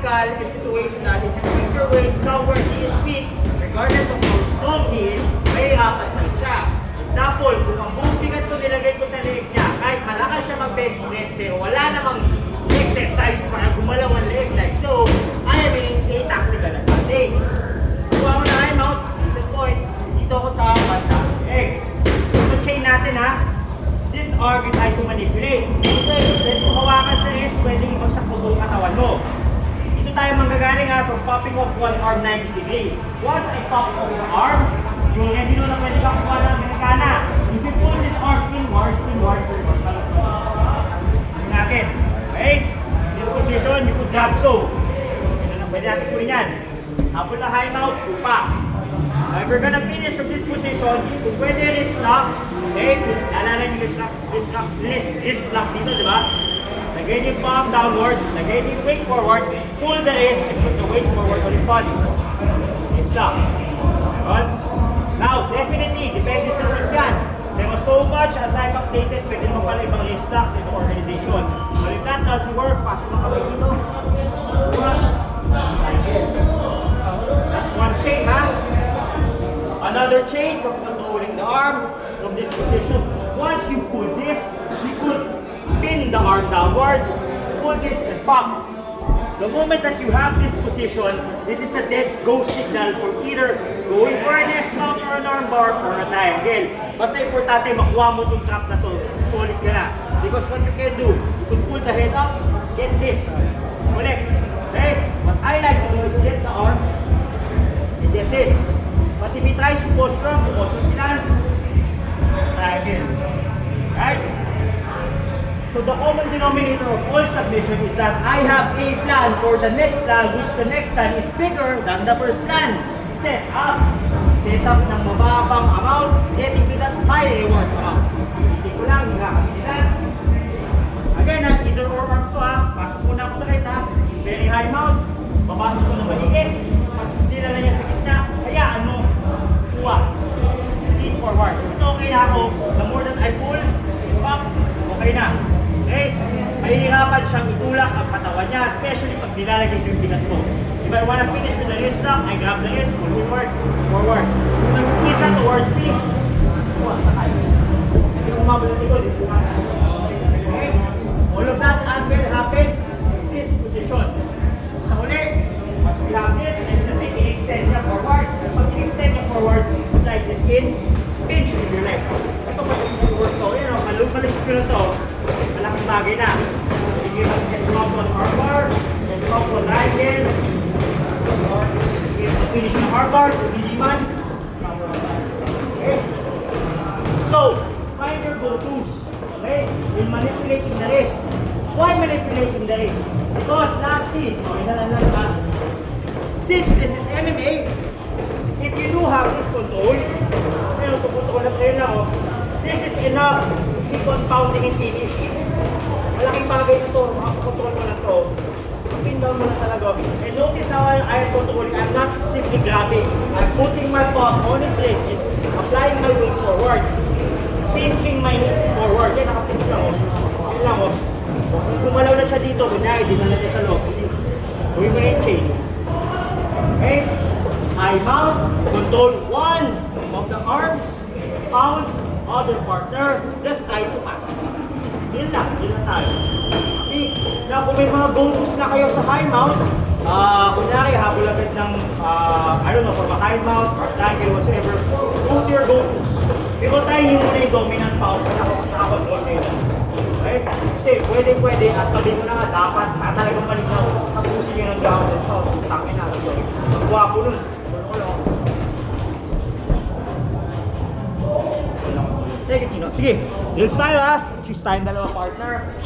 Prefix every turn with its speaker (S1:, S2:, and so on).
S1: tactical and situational, you can keep your weight somewhere he is weak, regardless of how strong he is, may hirapan tayo siya. Example, kung ang buong bigat ko nilagay ko sa leg niya, kahit malakas siya mag-bench press, pero wala namang exercise para gumalaw ang leg like so, I am in a tactical advantage. Kuha mo na time out, decent point, dito ako sa banda. Okay, ito chain natin ha. This arm you try to manipulate. Because then kung hawakan sa wrist, pwedeng ibagsak mo buong katawan mo. Dito tayo manggagaling ha, from popping off one arm 90 degree. Once I pop off the arm, yung ready na pwede ka kuha ng Amerikana. If you pull this arm inward, yun natin. Okay? This position, you could grab so. Pwede natin kuhin yan. Habol na high mount, upa. Now, if you're gonna finish from this position, kung pwede wrist lock, okay? Alala nyo wrist lock dito, di ba? Lagay nyo yung palm downwards, lagay nyo yung weight forward, pull the wrist, and put the weight forward on your body. Wrist lock. Alright? Now, definitely, depende sa rules yan. Pero so much as I'm updated, pwede mo pala ibang wrist locks in the organization. But if that doesn't work, pasok na kami dito. That's one chain, ha? Another chain from controlling the arm from this position. Once you pull this, you could pin the arm downwards, pull this and pop. The moment that you have this position, this is a dead go signal for either going for a desk mount or an arm bar or a triangle. Basta importante makuha mo itong trap na to, solid ka na. Because what you can do, you can pull the head up, get this, collect. Okay? What I like to do is get the arm and get this. But if he tries to go strong, to go stance, triangle. Right? So the common denominator of all submission is that I have a plan for the next plan, which the next plan is bigger than the first plan. Set up ng mababang amount, getting to that high reward amount. Hindi ko lang, stance. Again, either or arm to ha. Pasok muna ako sa right ha. Very high mount. Babasok ko na maliit. Hindi na niya sa gitna. Hayaan mo. Kuha. Lean forward. Ito okay na ako. The more that I pull, up, okay na. Okay? Mahihirapan siyang itulak ang katawan niya, especially pag nilalagay ko yung bigat ko. If I want to finish with the wrist lock, I grab the wrist, pull forward, forward. If I pull siya towards me, kuha, sakay. Hindi ko umabot ng likod. Okay? All of that will happen in this position. Sa uli, as we have this, let's just say, i-extend niya forward. Pag i-extend niya forward, slide this in, pinch with your leg. Ito pa yung work to. Yun o, malumalis ko na to. Malaking bagay na. Hindi mo mag-smount on arm bar, smount on triangle, or finish na arm bar, hindi man. Okay? So, find your go-tos. Okay? In manipulating the wrist. Why manipulating the wrist? Because lastly, since this is MMA, if you do have this control, this is enough to keep on pounding and finish. Malaking bagay na ito, makakontrol mo na ito. Pin down mo na talaga. And notice how I'm controlling. I'm not simply grabbing. I'm putting my palm on his wrist and applying my weight forward. Pinching my hip forward. Yan, nakapinch lang o. Yan lang o. Kung gumalaw na siya dito, kunyari, dinala niya sa loob. Huwag mo na yung chain. Okay? I mount, control one of the arms, pound, other partner, just try to pass. Yun lang tayo. Okay? Now, kung may mga bonus na kayo sa high mount, kunyari, habol agad ng, I don't know, from a high mount, or triangle, whatsoever, go to your bonus. Pero tayo yung muna yung dominant pound, nakakontrol kayo lang. Okay? Kasi pwede, at sabihin ko na nga, dapat, talagang malinaw, tapusin nyo ng ground and pound, tangin na, ang guwapo nun. Sige, drills tayo ha. Choose tayong dalawa partner.